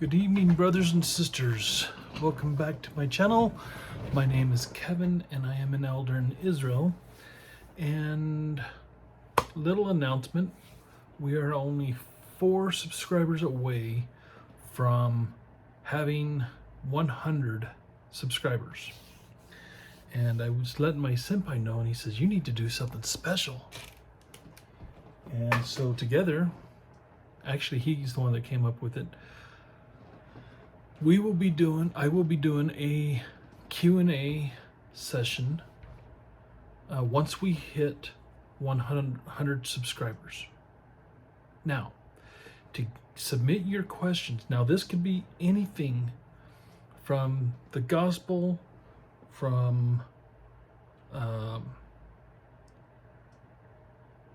Good evening, brothers and sisters. Welcome back to my channel. My name is Kevin and I am an elder in Israel. And little announcement, we are only 4 subscribers away from having 100 subscribers. And I was letting my senpai know, and he says, you need to do something special. And so together, actually he's the one that came up with it, I will be doing a Q&A session once we hit 100 subscribers. Now, to submit your questions, now this could be anything from the gospel, from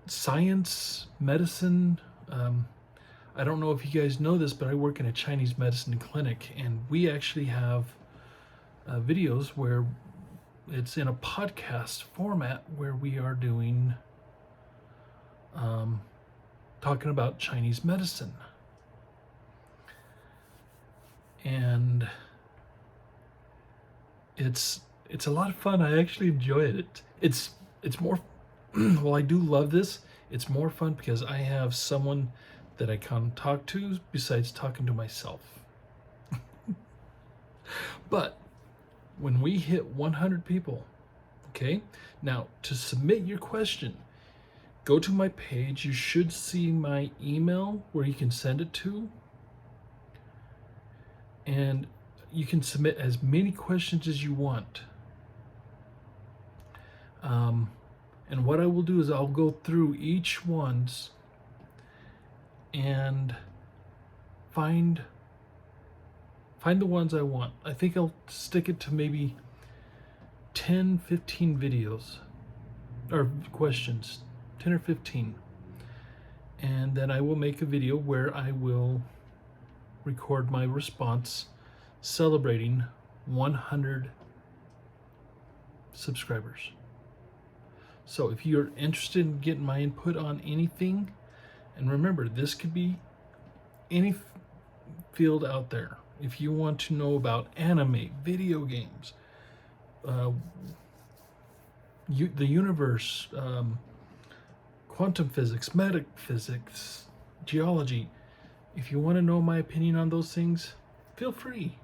science, medicine. I don't know if you guys know this, but I work in a Chinese medicine clinic, and we actually have videos where it's in a podcast format where we are doing talking about Chinese medicine. And it's a lot of fun. I actually enjoy it. It's more well, I do love this. It's more fun because I have someone that I can talk to besides talking to myself. But when we hit 100 people, okay, now to submit your question, go to my page. You should see my email where you can send it to, and you can submit as many questions as you want. And what I will do is I'll go through each one's and find the ones I want. I think I'll stick it to maybe 10-15 videos or questions, 10 or 15, and then I will make a video where I will record my response celebrating 100 subscribers. So if you're interested in getting my input on anything, and remember, this could be any field out there. If you want to know about anime, video games, the universe, quantum physics, metaphysics, geology, if you want to know my opinion on those things, feel free.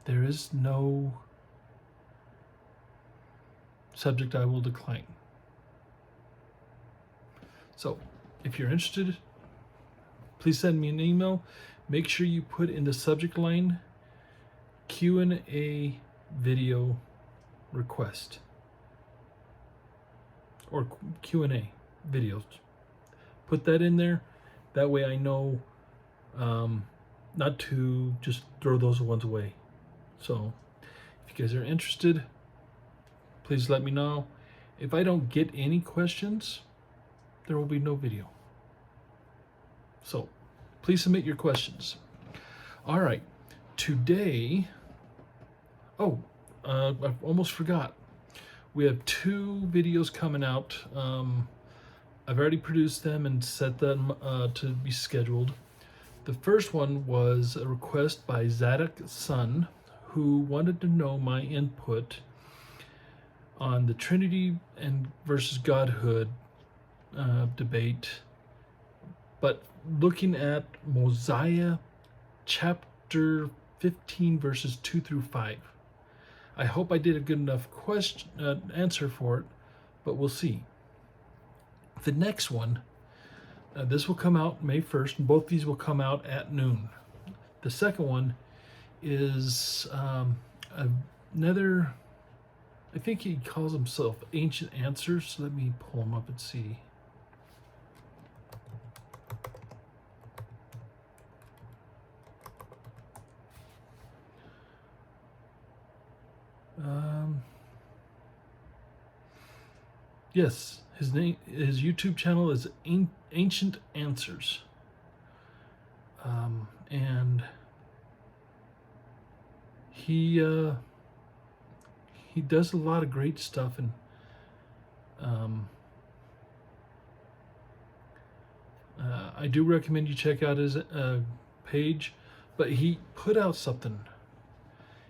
There is no subject I will decline. So, if you're interested, please send me an email. Make sure you put in the subject line Q&A video request or Q&A videos. Put that in there. That way I know not to just throw those ones away. So if you guys are interested, please let me know. If I don't get any questions, there will be no video. So please submit your questions. All right, today, I almost forgot. We have 2 videos coming out. I've already produced them and set them to be scheduled. The first one was a request by Zadok's son, who wanted to know my input on the Trinity and versus Godhood debate, but looking at Mosiah chapter 15 verses 2 through 5. I hope I did a good enough answer for it, but we'll see. The next one, this will come out May 1st, and both these will come out at noon. The second one is another, I think he calls himself Ancient Answers. So let me pull him up and see. Yes, his YouTube channel is Ancient Answers, and he does a lot of great stuff, and I do recommend you check out his page, but he put out something.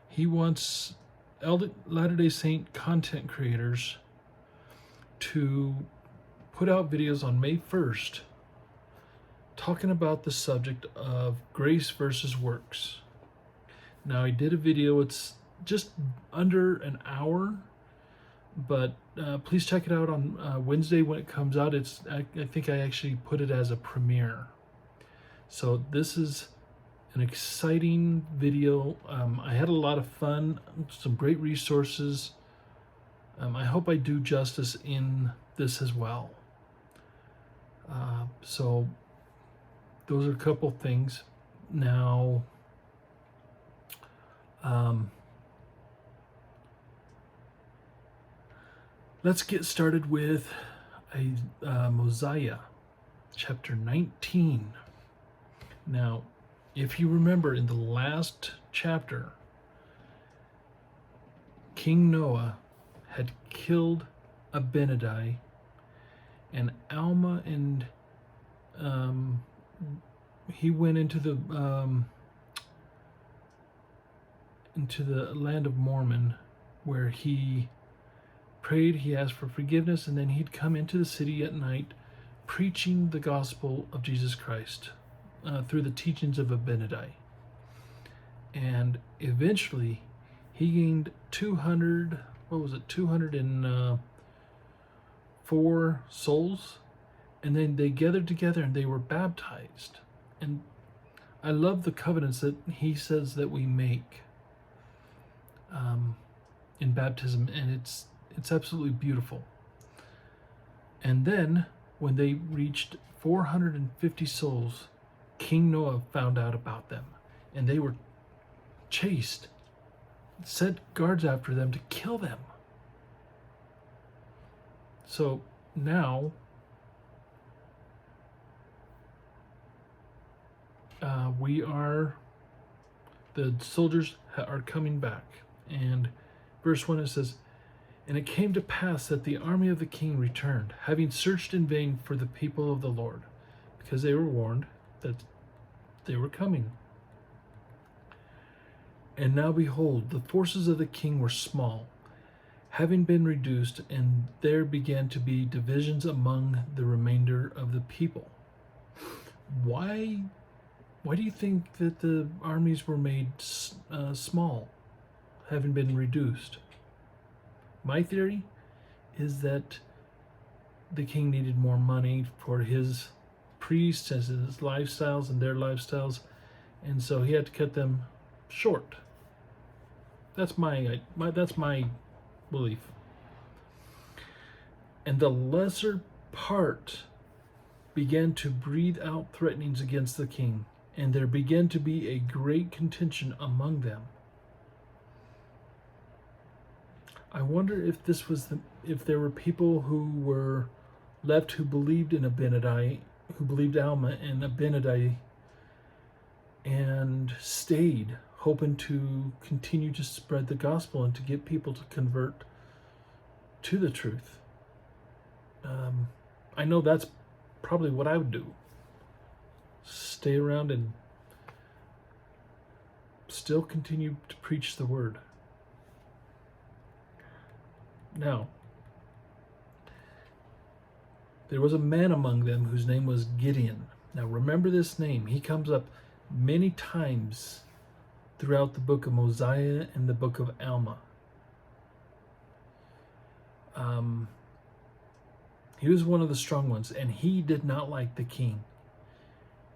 He wants Latter-day Saint content creators to put out videos on May 1st talking about the subject of grace versus works. Now, I did a video, it's just under an hour, but please check it out on Wednesday when it comes out. I think I actually put it as a premiere. So this is an exciting video. I had a lot of fun, some great resources. I hope I do justice in this as well. So those are a couple things. Now, let's get started with Mosiah chapter 19. Now, if you remember in the last chapter, King Noah had killed Abinadi, and Alma, and he went into the land of Mormon, where he prayed, he asked for forgiveness, and then he'd come into the city at night preaching the gospel of Jesus Christ through the teachings of Abinadi. And eventually he gained 204 souls, and then they gathered together and they were baptized. And I love the covenants that he says that we make in baptism, and it's absolutely beautiful. And then when they reached 450 souls, King Noah found out about them, and they were chased, set guards after them to kill them. So now the soldiers are coming back. And verse 1, it says, "And it came to pass that the army of the king returned, having searched in vain for the people of the Lord, because they were warned that they were coming. And now behold, the forces of the king were small, having been reduced, and there began to be divisions among the remainder of the people." Why do you think that the armies were made small, having been reduced? My theory is that the king needed more money for his priests and his lifestyles and their lifestyles, and so he had to cut them short. That's my belief. And the lesser part began to breathe out threatenings against the king, and there began to be a great contention among them. I wonder if if there were people who were left who believed in Abinadi, who believed Alma and Abinadi, and stayed, hoping to continue to spread the gospel and to get people to convert to the truth. I know that's probably what I would do. Stay around and still continue to preach the word. Now, there was a man among them whose name was Gideon. Now remember this name. He comes up many times throughout the book of Mosiah and the book of Alma. He was one of the strong ones, and he did not like the king.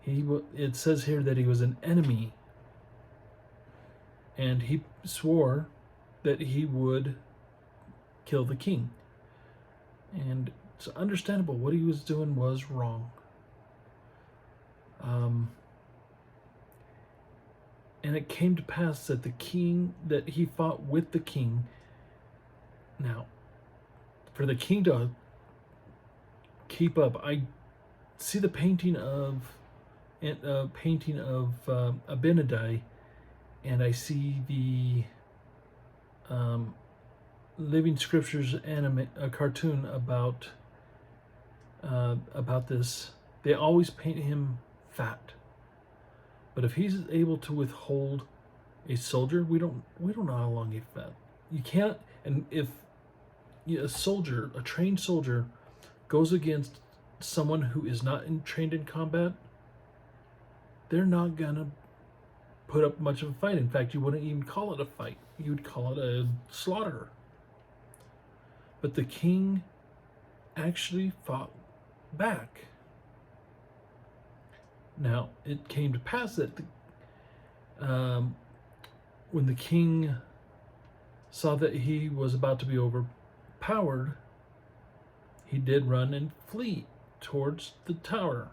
It says here that he was an enemy, and he swore that he would kill the king. And it's understandable. What he was doing was wrong. And it came to pass that that he fought with the king. Now, for the king to keep up, I see the painting of Abinadi, and I see the Living Scriptures a cartoon about this. They always paint him fat, But if he's able to withhold a soldier, we don't know how long he fought. You can't. And if a trained soldier, goes against someone who is not trained in combat, they're not gonna put up much of a fight. In fact, you wouldn't even call it a fight. You would call it a slaughter. But the king actually fought back. Now, it came to pass that when the king saw that he was about to be overpowered, he did run and flee towards the tower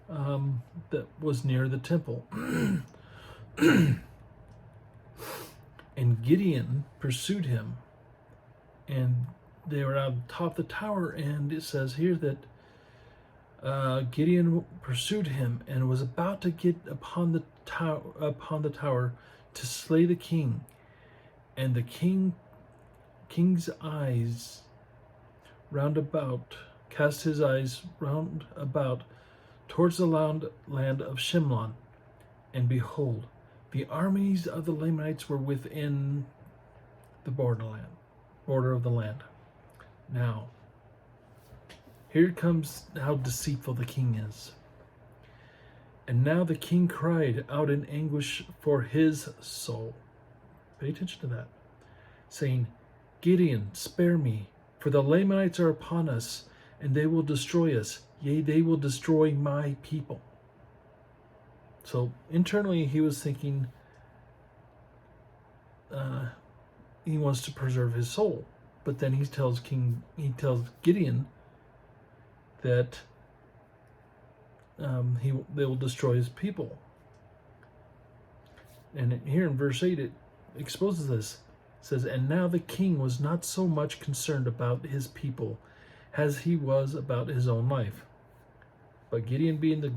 that was near the temple. And Gideon pursued him, and they were on top of the tower, and it says here that Gideon pursued him and was about to get upon the tower to slay the king. And the king's eyes cast his eyes round about towards the land of Shimlon, and behold, the armies of the Lamanites were within the border of the land. Now, here comes how deceitful the king is. And now the king cried out in anguish for his soul. Pay attention to that. Saying, Gideon, spare me, for the Lamanites are upon us, and they will destroy us. Yea, they will destroy my people. So internally he was thinking he wants to preserve his soul. But then he tells Gideon that they will destroy his people. And here in verse 8 it exposes this. It says, and now the king was not so much concerned about his people as he was about his own life. But Gideon, being the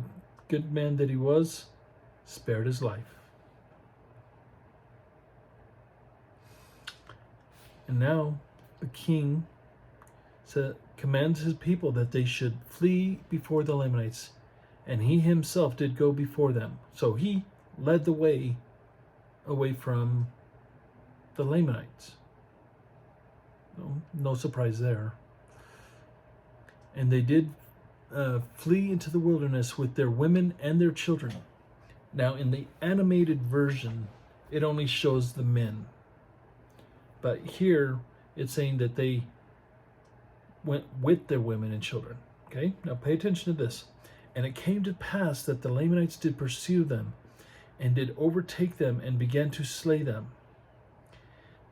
good man that he was, spared his life. And now the king commands his people that they should flee before the Lamanites, and he himself did go before them. So he led the way away from the Lamanites. No surprise there. And they did flee into the wilderness with their women and their children. Now, in the animated version, it only shows the men. But here, it's saying that they went with their women and children. Okay? Now, pay attention to this. And it came to pass that the Lamanites did pursue them, and did overtake them, and began to slay them.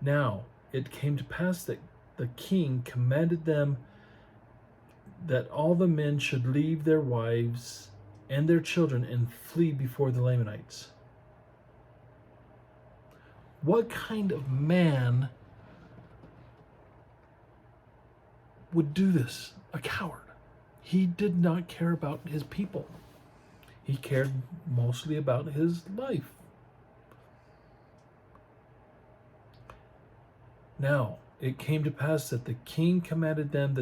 Now, it came to pass that the king commanded them that all the men should leave their wives and their children and flee before the Lamanites. What kind of man would do this? A coward. He did not care about his people. He cared mostly about his life. Now, it came to pass that the king commanded them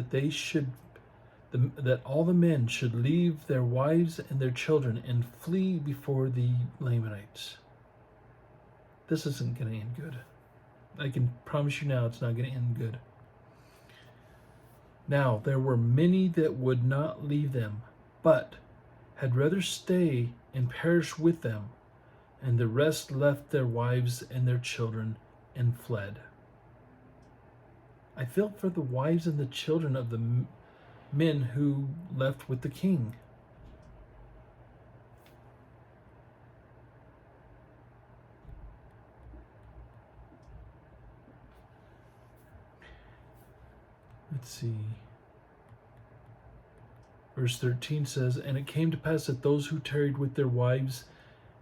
that all the men should leave their wives and their children and flee before the Lamanites. This isn't going to end good. I can promise you now it's not going to end good. Now, there were many that would not leave them, but had rather stay and perish with them, and the rest left their wives and their children and fled. I felt for the wives and the children of the men who left with the king. Let's see. Verse 13 says, and it came to pass that those who tarried with their wives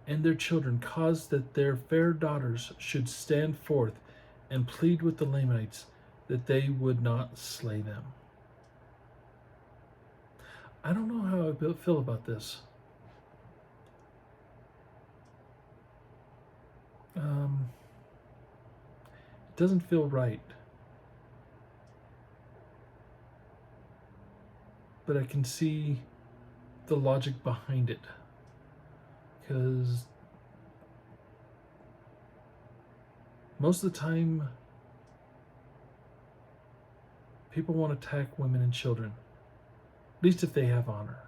and their children caused that their fair daughters should stand forth and plead with the Lamanites that they would not slay them. I don't know how I feel about this. It doesn't feel right. But I can see the logic behind it. because most of the time people want to attack women and children, at least if they have honor.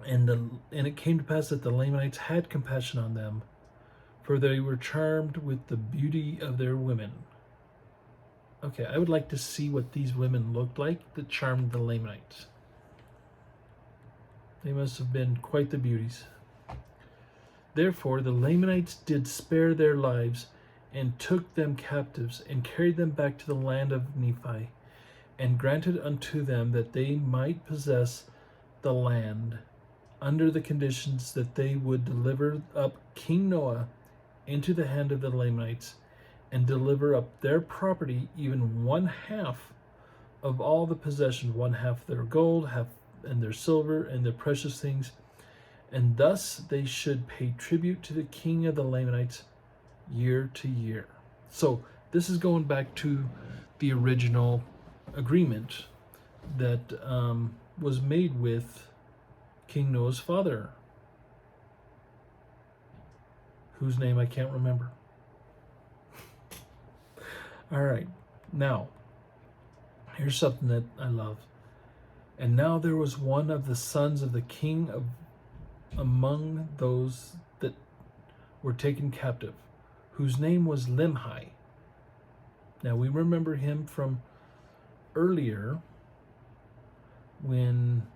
And it came to pass that the Lamanites had compassion on them, for they were charmed with the beauty of their women. Okay, I would like to see what these women looked like that charmed the Lamanites. They must have been quite the beauties. Therefore the Lamanites did spare their lives, and took them captives, and carried them back to the land of Nephi, and granted unto them that they might possess the land, under the conditions that they would deliver up King Noah into the hand of the Lamanites, and deliver up their property, even one half of all the possessions, one half their gold, half and their silver, and their precious things, and thus they should pay tribute to the king of the Lamanites year to year. So this is going back to the original agreement that was made with King Noah's father, whose name I can't remember. All right, now here's something that I love. And now there was one of the sons of the king of among those that were taken captive, whose name was Limhi. Now we remember him from earlier when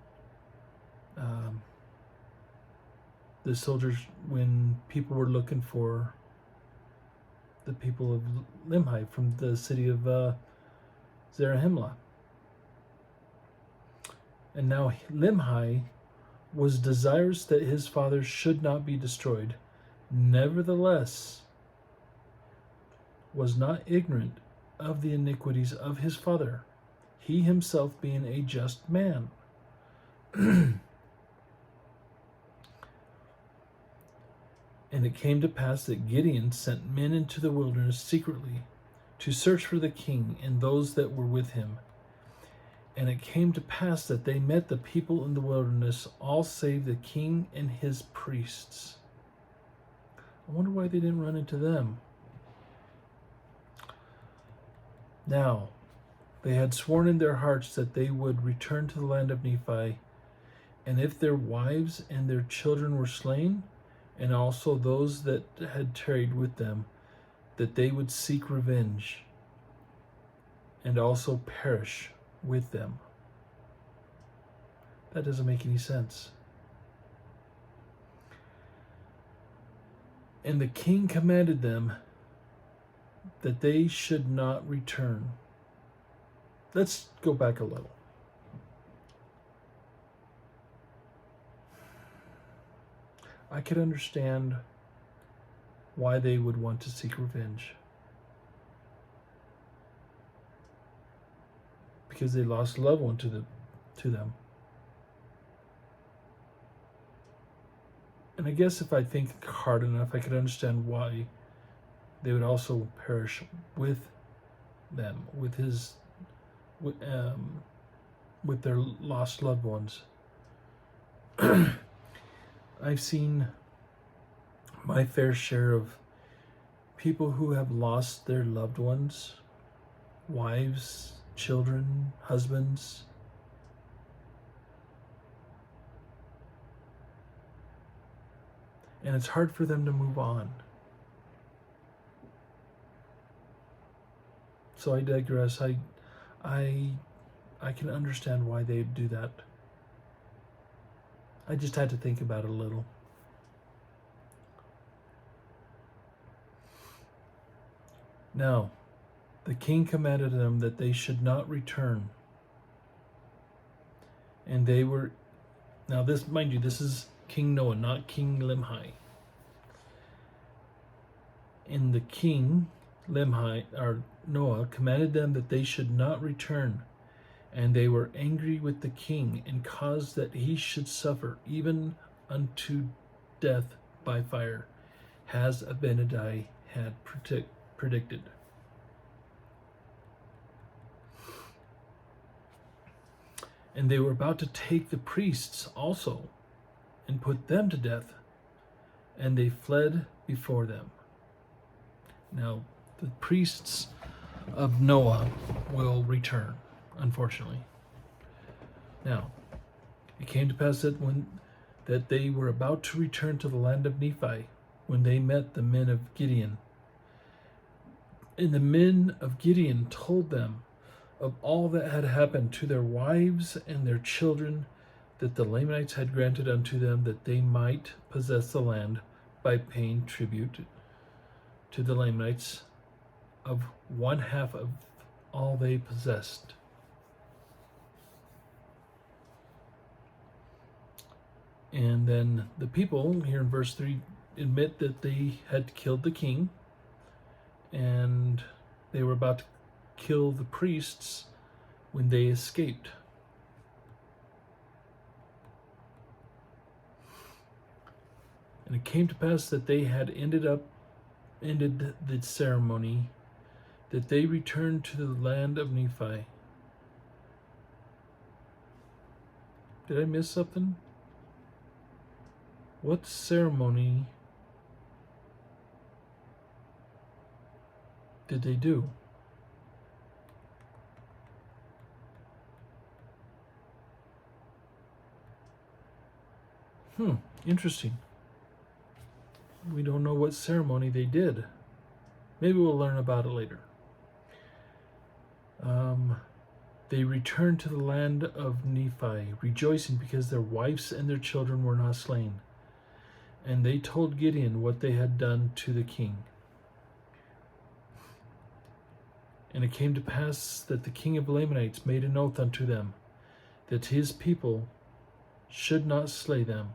the soldiers, when people were looking for the people of Limhi from the city of Zarahemla. And now Limhi was desirous that his father should not be destroyed, nevertheless was not ignorant of the iniquities of his father, he himself being a just man. And it came to pass that Gideon sent men into the wilderness secretly to search for the king and those that were with him. And it came to pass that they met the people in the wilderness, all save the king and his priests. I wonder why they didn't run into them. Now, they had sworn in their hearts that they would return to the land of Nephi, and if their wives and their children were slain, and also those that had tarried with them, that they would seek revenge, and also perish with them. That doesn't make any sense. And the king commanded them that they should not return. Let's go back a little. I could understand why they would want to seek revenge. Because they lost a loved one to them. And I guess if I think hard enough, I could understand why they would also perish with them, with their lost loved ones. I've seen my fair share of people who have lost their loved ones, wives, children, husbands. And it's hard for them to move on. So I digress. I can understand why they'd do that. I just had to think about it a little. Now, the king commanded them that they should not return. And they were, now this, mind you, this is King Noah, not King Limhi. And the king, Limhi, or Noah, commanded them that they should not return. And they were angry with the king, and caused that he should suffer even unto death by fire, as Abinadi had predicted. And they were about to take the priests also, and put them to death, and they fled before them. Now, the priests of Noah will return, unfortunately. Now, it came to pass that they were about to return to the land of Nephi, when they met the men of Gideon. And the men of Gideon told them of all that had happened to their wives and their children, that the Lamanites had granted unto them, that they might possess the land by paying tribute to the Lamanites of 1/2 of all they possessed. And then the people, here in verse 3, admit that they had killed the king, and they were about to kill the priests when they escaped. And it came to pass that they had ended the ceremony, that they returned to the land of Nephi. Did I miss something? What ceremony did they do? Interesting. We don't know what ceremony they did. Maybe we'll learn about it later. They returned to the land of Nephi, rejoicing because their wives and their children were not slain. And they told Gideon what they had done to the king. And it came to pass that the king of the Lamanites made an oath unto them, that his people should not slay them.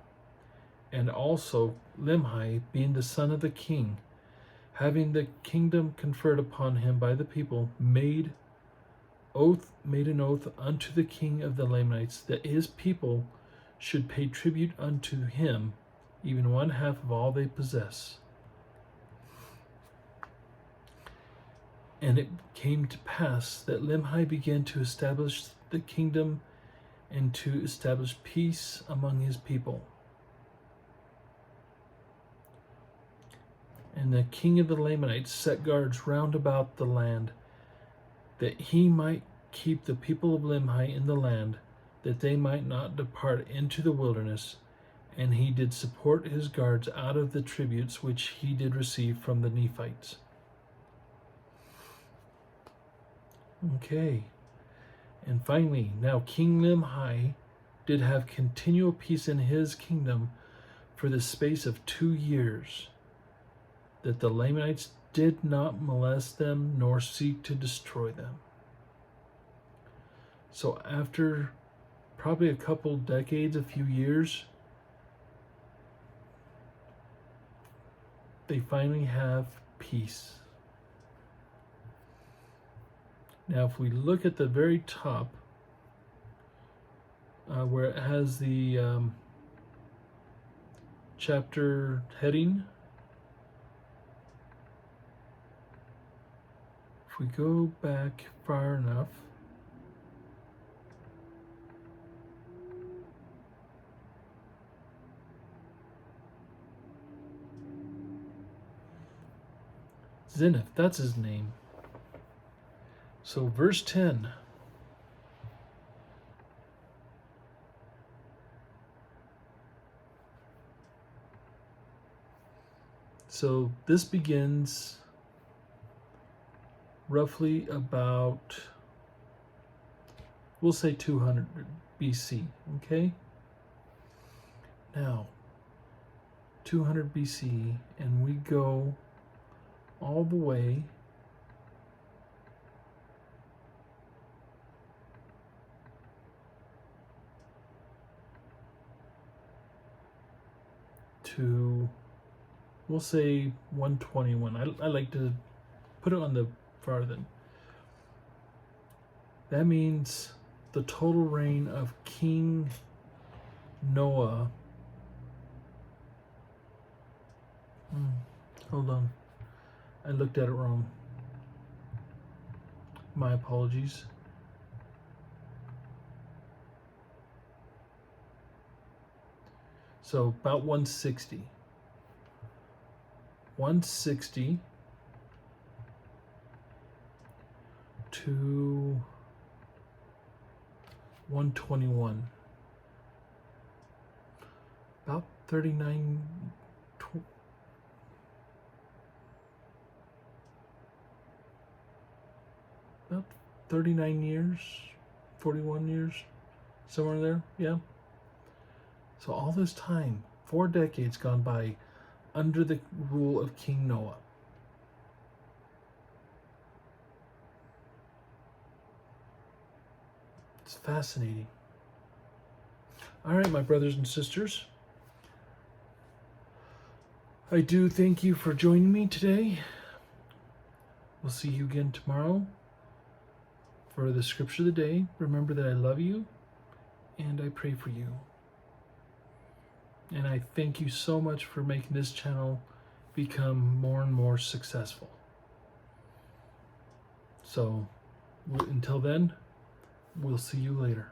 And also Limhi, being the son of the king, having the kingdom conferred upon him by the people, made an oath unto the king of the Lamanites, that his people should pay tribute unto him, even 1/2 of all they possess. And it came to pass that Limhi began to establish the kingdom and to establish peace among his people. And the king of the Lamanites set guards round about the land, that he might keep the people of Limhi in the land, that they might not depart into the wilderness. And he did support his guards out of the tributes which he did receive from the Nephites. Okay. And finally, now King Limhi did have continual peace in his kingdom for the space of 2 years, that the Lamanites did not molest them nor seek to destroy them. So after probably a couple decades, a few years, they finally have peace. Now, if we look at the very top, where it has the chapter heading, if we go back far enough, Zenith, that's his name. So verse 10. So this begins roughly about, we'll say 200 BC, okay? Now, 200 BC, and we go all the way to, we'll say 121. I like to put it on the farther. That means the total reign of King Noah. Hold on. I looked at it wrong. My apologies. So about 160. 160 to 121. About 39, about 39 years, 41 years, somewhere there, yeah. So all this time, 4 decades gone by under the rule of King Noah. It's fascinating. All right, my brothers and sisters, I do thank you for joining me today. We'll see you again tomorrow for the scripture of the day. Remember that I love you and I pray for you. And I thank you so much for making this channel become more and more successful. So until then, we'll see you later.